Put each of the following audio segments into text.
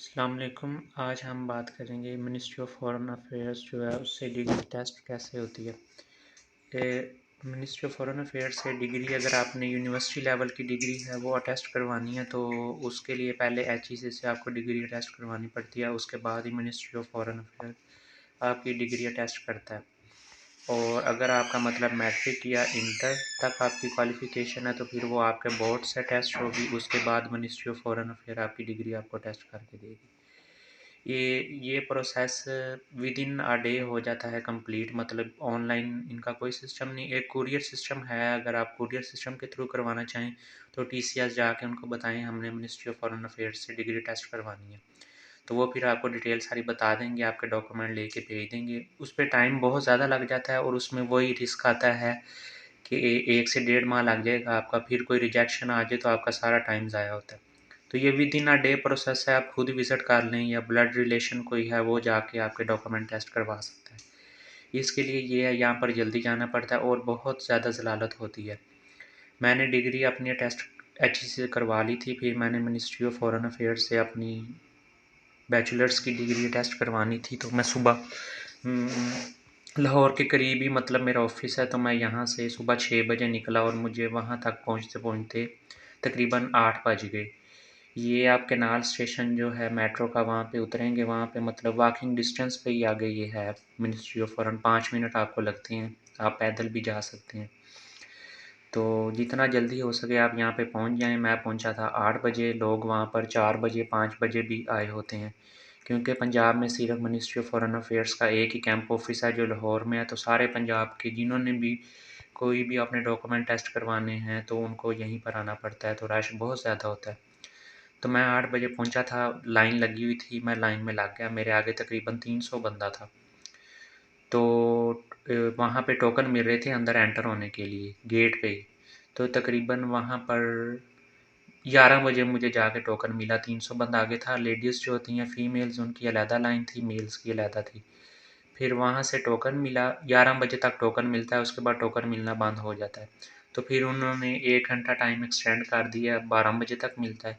अस्सलाम वालेकुम। आज हम बात करेंगे मिनिस्ट्री ऑफ फॉरेन अफेयर्स जो है उससे डिग्री टेस्ट कैसे होती है। मिनिस्ट्री ऑफ फॉरेन अफेयर्स से डिग्री अगर आपने यूनिवर्सिटी लेवल की डिग्री है वो अटेस्ट करवानी है तो उसके लिए पहले HEC से आपको डिग्री अटेस्ट करवानी पड़ती है। उसके बाद ही मिनिस्ट्री ऑफ फॉरेन अफेयर आपकी डिग्री अटेस्ट करता है। और अगर आपका मतलब मैट्रिक या इंटर तक आपकी क्वालिफ़िकेशन है तो फिर वो आपके बोर्ड से टेस्ट होगी। उसके बाद मिनिस्ट्री ऑफ फॉरेन अफेयर आपकी डिग्री आपको टेस्ट करके देगी। ये process with in a day हो जाता है कंप्लीट। मतलब ऑनलाइन इनका कोई सिस्टम नहीं। एक कुरियर सिस्टम है, अगर आप कुरियर सिस्टम के थ्रू करवाना चाहें तो TCS जाके उनको बताएं हमने मिनिस्ट्री ऑफ फॉरेन अफेयर्स से डिग्री टेस्ट करवानी है, तो वो फिर आपको डिटेल सारी बता देंगे, आपके डॉक्यूमेंट लेके भेज देंगे। उस पर टाइम बहुत ज़्यादा लग जाता है और उसमें वही रिस्क आता है कि 1 से 1.5 माह लग जाएगा आपका। फिर कोई रिजेक्शन आ जाए तो आपका सारा टाइम ज़ाया होता है। तो ये with in a day process है। आप खुद विज़िट कर लें या ब्लड रिलेशन कोई है वो जाके आपके डॉक्यूमेंट टेस्ट करवा सकता है। इसके लिए ये है, यहाँ पर जल्दी जाना पड़ता है और बहुत ज़्यादा ज़लालत होती है। मैंने डिग्री अपनी टेस्ट HEC से करवा ली थी, फिर मैंने मिनिस्ट्री ऑफ फॉरेन अफेयर्स से अपनी बैचलर्स की डिग्री टेस्ट करवानी थी। तो मैं सुबह लाहौर के करीब ही मतलब मेरा ऑफिस है, तो मैं यहाँ से सुबह 6 बजे निकला और मुझे वहाँ तक पहुँचते पहुँचते तकरीबन 8 बज गए। ये आप केनाल स्टेशन जो है मेट्रो का, वहाँ पे उतरेंगे, वहाँ पे मतलब वॉकिंग डिस्टेंस पे ही आगे ये है मिनिस्ट्री ऑफ फॉरेन। 5 मिनट आपको लगते हैं, आप पैदल भी जा सकते हैं। तो जितना जल्दी हो सके आप यहाँ पे पहुँच जाएं। मैं पहुँचा था 8 बजे, लोग वहाँ पर 4 बजे 5 बजे भी आए होते हैं, क्योंकि पंजाब में सिर्फ मिनिस्ट्री ऑफ फॉरेन अफेयर्स का एक ही कैंप ऑफिस है जो लाहौर में है। तो सारे पंजाब के जिन्होंने भी कोई भी अपने डॉक्यूमेंट टेस्ट करवाने हैं तो उनको यहीं पर आना पड़ता है, तो रश बहुत ज़्यादा होता है। तो मैं 8 बजे पहुँचा था, लाइन लगी हुई थी, मैं लाइन में लग गया। मेरे आगे तकरीबन 300 बंदा था। तो वहाँ पे टोकन मिल रहे थे अंदर एंटर होने के लिए गेट पे ही। तो तकरीबन वहाँ पर 11 बजे मुझे जाके टोकन मिला। 300 बंदा आगे था। लेडीज़ जो होती हैं फीमेल्स, उनकी अलहदा लाइन थी, मेल्स की अलहदा थी। फिर वहाँ से टोकन मिला। 11 बजे तक टोकन मिलता है, उसके बाद टोकन मिलना बंद हो जाता है। तो फिर उन्होंने 1 घंटा टाइम एक्सटेंड कर दिया, 12 बजे तक मिलता है।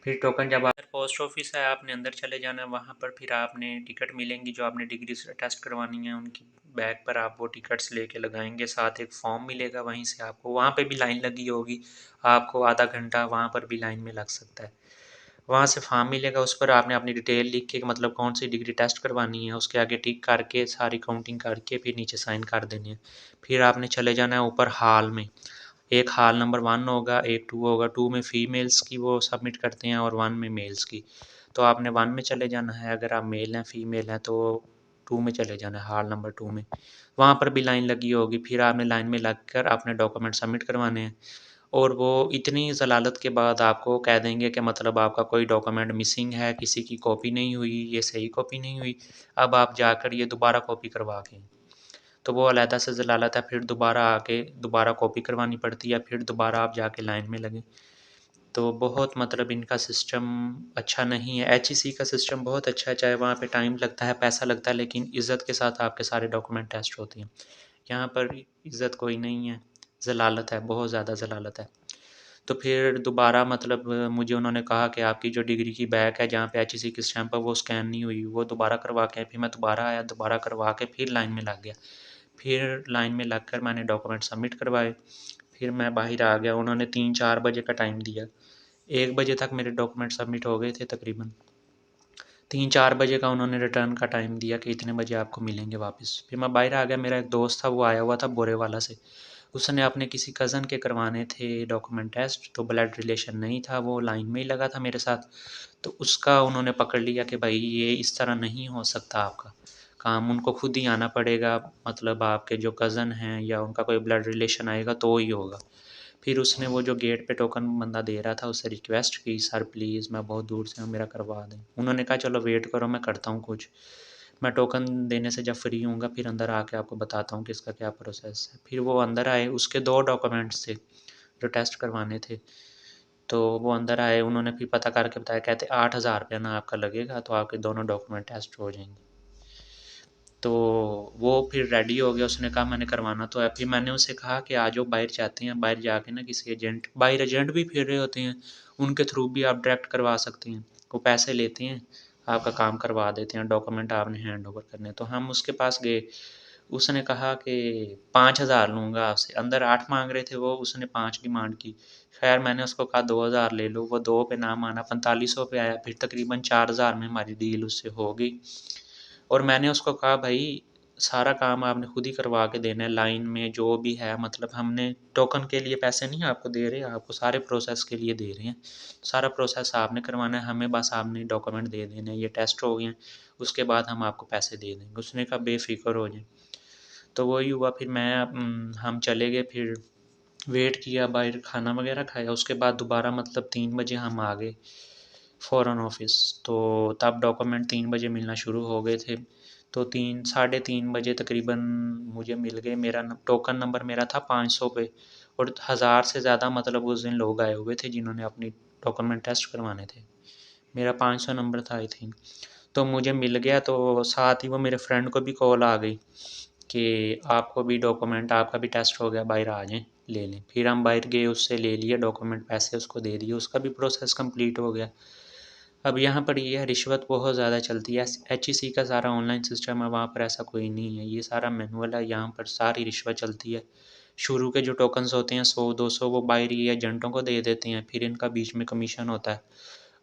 फिर टोकन जब आप पोस्ट ऑफिस है, आपने अंदर चले जाना है। वहाँ पर फिर आपने टिकट मिलेंगी जो आपने डिग्री से टेस्ट करवानी है, उनकी बैग पर आप वो टिकट्स लेके लगाएंगे। साथ एक फॉर्म मिलेगा, वहीं से आपको वहाँ पे भी लाइन लगी होगी, आपको आधा घंटा वहाँ पर भी लाइन में लग सकता है। वहाँ से फॉर्म मिलेगा, उस पर आपने अपनी डिटेल लिख के मतलब कौन सी डिग्री टेस्ट करवानी है उसके आगे टिक करके सारी काउंटिंग करके फिर नीचे साइन कर देने हैं। फिर आपने चले जाना है ऊपर हॉल में। एक हॉल नंबर 1 होगा, एक 2 होगा। 2 में फीमेल्स की वो सबमिट करते हैं और 1 में मेल्स की। तो आपने 1 में चले जाना है, अगर आप मेल हैं फीमेल हैं तो 2 में चले जाना है, हॉल नंबर 2 में। वहाँ पर भी लाइन लगी होगी, फिर आपने लाइन में लग कर अपने डॉक्यूमेंट सबमिट करवाने हैं। और वो इतनी ज़लालत के बाद आपको कह देंगे कि मतलब आपका कोई डॉक्यूमेंट मिसिंग है, किसी की कॉपी नहीं हुई, ये सही कॉपी नहीं हुई, अब आप जाकर ये दोबारा कॉपी करवा के। तो वो अलहदा से ज़लालत है, फिर दोबारा आके दोबारा कॉपी करवानी पड़ती है, फिर दोबारा आप जाके लाइन में लगें। तो बहुत मतलब इनका सिस्टम अच्छा नहीं है। HEC का सिस्टम बहुत अच्छा है, चाहे वहाँ पे टाइम लगता है, पैसा लगता है, लेकिन इज़्ज़त के साथ आपके सारे डॉक्यूमेंट टेस्ट होते हैं। यहाँ पर इज़्ज़त कोई नहीं है, ज़लालत है, बहुत ज़्यादा ज़लालत है। तो फिर दोबारा मतलब मुझे उन्होंने कहा कि आपकी जो डिग्री की बैक है जहाँ पे HEC की स्टैंप है वो स्कैन नहीं हुई, वो दोबारा करवा के। फिर मैं दोबारा आया, दोबारा करवा के फिर लाइन में लग गया। फिर लाइन में लगकर मैंने डॉक्यूमेंट सबमिट करवाए। फिर मैं बाहर आ गया, उन्होंने 3-4 बजे का टाइम दिया। 1 बजे तक मेरे डॉक्यूमेंट सबमिट हो गए थे तकरीबन। 3-4 बजे का उन्होंने रिटर्न का टाइम दिया कि इतने बजे आपको मिलेंगे वापस। फिर मैं बाहर आ गया, मेरा एक दोस्त था वो आया हुआ था बोरेवाला से। उसने अपने किसी कज़न के करवाने थे डॉक्यूमेंट टेस्ट, तो ब्लड रिलेशन नहीं था, वो लाइन में ही लगा था मेरे साथ। तो उसका उन्होंने पकड़ लिया कि भाई ये इस तरह नहीं हो सकता आपका काम, उनको खुद ही आना पड़ेगा। मतलब आपके जो कज़न हैं या उनका कोई ब्लड रिलेशन आएगा तो ही होगा। फिर उसने वो जो गेट पे टोकन बंदा दे रहा था उससे रिक्वेस्ट की, सर प्लीज़ मैं बहुत दूर से हूँ, मेरा करवा दें। उन्होंने कहा चलो वेट करो, मैं करता हूँ कुछ। मैं टोकन देने से जब फ्री होऊंगा फिर अंदर आके आपको बताता हूँ कि इसका क्या प्रोसेस है। फिर वो अंदर आए, उसके 2 डॉक्यूमेंट्स थे जो टेस्ट करवाने थे। तो वो अंदर आए, उन्होंने फिर पता करके बताया, कहते 8,000 रुपया ना आपका लगेगा तो आपके दोनों डॉक्यूमेंट टेस्ट हो जाएंगे। तो वो फिर रेडी हो गया, उसने कहा मैंने करवाना तो है। फिर मैंने उसे कहा कि आ जाओ बाहर जाते हैं, बाहर जाके ना किसी एजेंट, बाहर एजेंट भी फिर रहे होते हैं, उनके थ्रू भी आप डायरेक्ट करवा सकते हैं। वो पैसे लेते हैं, आपका काम करवा देते हैं, डॉक्यूमेंट आपने हैंड ओवर करने। तो हम उसके पास गए, उसने कहा कि 5,000 लूँगा आपसे, अंदर 8 मांग रहे थे वो, उसने 5 डिमांड की। खैर मैंने उसको कहा 2,000 ले लो, वो 2 पे ना माना, 4500 पे आया। फिर तकरीबन 4,000 में हमारी डील उससे हो गई। और मैंने उसको कहा भाई सारा काम आपने खुद ही करवा के देना है, लाइन में जो भी है, मतलब हमने टोकन के लिए पैसे नहीं आपको दे रहे, आपको सारे प्रोसेस के लिए दे रहे हैं। सारा प्रोसेस आपने करवाना है, हमें बस आपने डॉक्यूमेंट दे देने हैं, ये टेस्ट हो गए हैं, उसके बाद हम आपको पैसे दे देंगे। उसने कहा बेफिक्र हो जाए। तो वही हुआ, फिर हम चले गए, फिर वेट किया, बाहर खाना वगैरह खाया, उसके बाद दोबारा मतलब 3 बजे हम आ गए फ़ौरन ऑफिस। तो तब डॉक्यूमेंट 3 बजे मिलना शुरू हो गए थे। तो 3 साढ़े 3 बजे तकरीबन मुझे मिल गए। मेरा टोकन नंबर मेरा था 500 पे, और 1000 से ज़्यादा मतलब उस दिन लोग आए हुए थे जिन्होंने अपनी डॉक्यूमेंट टेस्ट करवाने थे। मेरा 500 नंबर था आई थिंक। तो मुझे मिल गया, तो साथ ही वो मेरे फ्रेंड को भी कॉल आ गई कि आपको भी डॉक्यूमेंट, आपका भी टेस्ट हो गया, बाहर आ जाएँ ले लें। फिर हम बाहर गए, उससे ले लिए डॉक्यूमेंट, पैसे उसको दे दिए, उसका भी प्रोसेस कंप्लीट हो गया। अब यहाँ पर ये है, रिश्वत बहुत ज़्यादा चलती है। HEC का सारा ऑनलाइन सिस्टम है, वहाँ पर ऐसा कोई नहीं है, ये सारा मैनुअल है, यहाँ पर सारी रिश्वत चलती है। शुरू के जो टोकन्स होते हैं 100-200 वो बाहर ही एजेंटों को दे देते हैं, फिर इनका बीच में कमीशन होता है।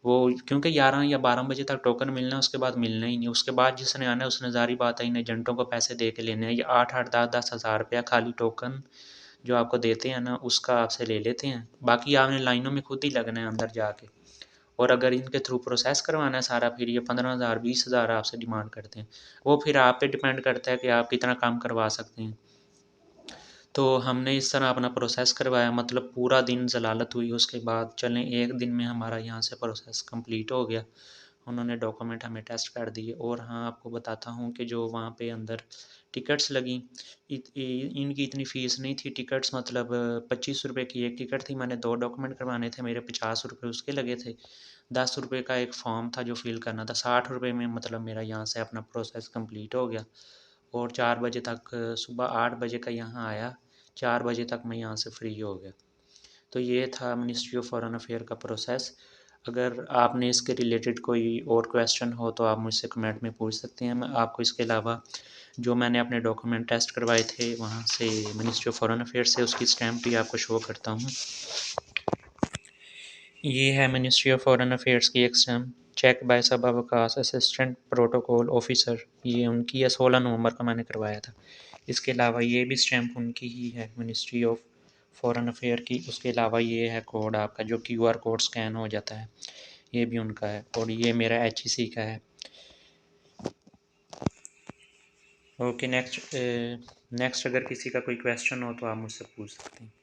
वो क्योंकि 11 या 12 बजे तक टोकन मिलना है, उसके बाद मिलना ही नहीं। उसके बाद जिसने आना है उसने ज़ाहिर बात है इन एजेंटों को पैसे दे के लेने हैं। ये 8-8 10-10 हज़ार रुपया खाली टोकन जो आपको देते हैं ना, उसका आपसे ले लेते हैं। बाकी आपने लाइनों में खुद ही लगना है अंदर जाके। और अगर इनके थ्रू प्रोसेस करवाना है सारा, फिर ये 15,000 20,000 आपसे डिमांड करते हैं। वो फिर आप पे डिपेंड करता है कि आप कितना काम करवा सकते हैं। तो हमने इस तरह अपना प्रोसेस करवाया, मतलब पूरा दिन ज़लालत हुई। उसके बाद चलें, एक दिन में हमारा यहाँ से प्रोसेस कंप्लीट हो गया। उन्होंने डॉक्यूमेंट हमें टेस्ट कर दिए। और हाँ, आपको बताता हूँ कि जो वहाँ पे अंदर टिकट्स लगी, इनकी इतनी फ़ीस नहीं थी। टिकट्स मतलब 25 रुपये की एक टिकट थी। मैंने 2 डॉक्यूमेंट करवाने थे, मेरे 50 रुपये उसके लगे थे। 10 रुपये का एक फॉर्म था जो फिल करना था। 60 रुपये में मतलब मेरा यहाँ से अपना प्रोसेस कंप्लीट हो गया। और 4 बजे तक, सुबह 8 बजे का यहाँ आया, 4 बजे तक मैं यहाँ से फ्री हो गया। तो ये था मिनिस्ट्री ऑफ फॉरेन अफेयर का प्रोसेस। अगर आपने इसके रिलेटेड कोई और क्वेश्चन हो तो आप मुझसे कमेंट में पूछ सकते हैं। मैं आपको इसके अलावा जो मैंने अपने डॉक्यूमेंट टेस्ट करवाए थे वहाँ से, मिनिस्ट्री ऑफ फॉरेन अफेयर से, उसकी स्टैम्प भी आपको शो करता हूँ। ये है मिनिस्ट्री ऑफ फॉरेन अफेयर्स की एक स्टैम्प, चेक बाय सब अवकाश असिस्टेंट प्रोटोकॉल ऑफिसर, ये उनकी है, 16 नवंबर का मैंने करवाया था। इसके अलावा ये भी स्टैम्प उनकी ही है, मिनिस्ट्री ऑफ फॉरेन अफेयर की। उसके अलावा ये है कोड आपका जो QR कोड स्कैन हो जाता है, ये भी उनका है। और ये मेरा HEC का है। ओके, नेक्स्ट अगर किसी का कोई क्वेश्चन हो तो आप मुझसे पूछ सकते हैं।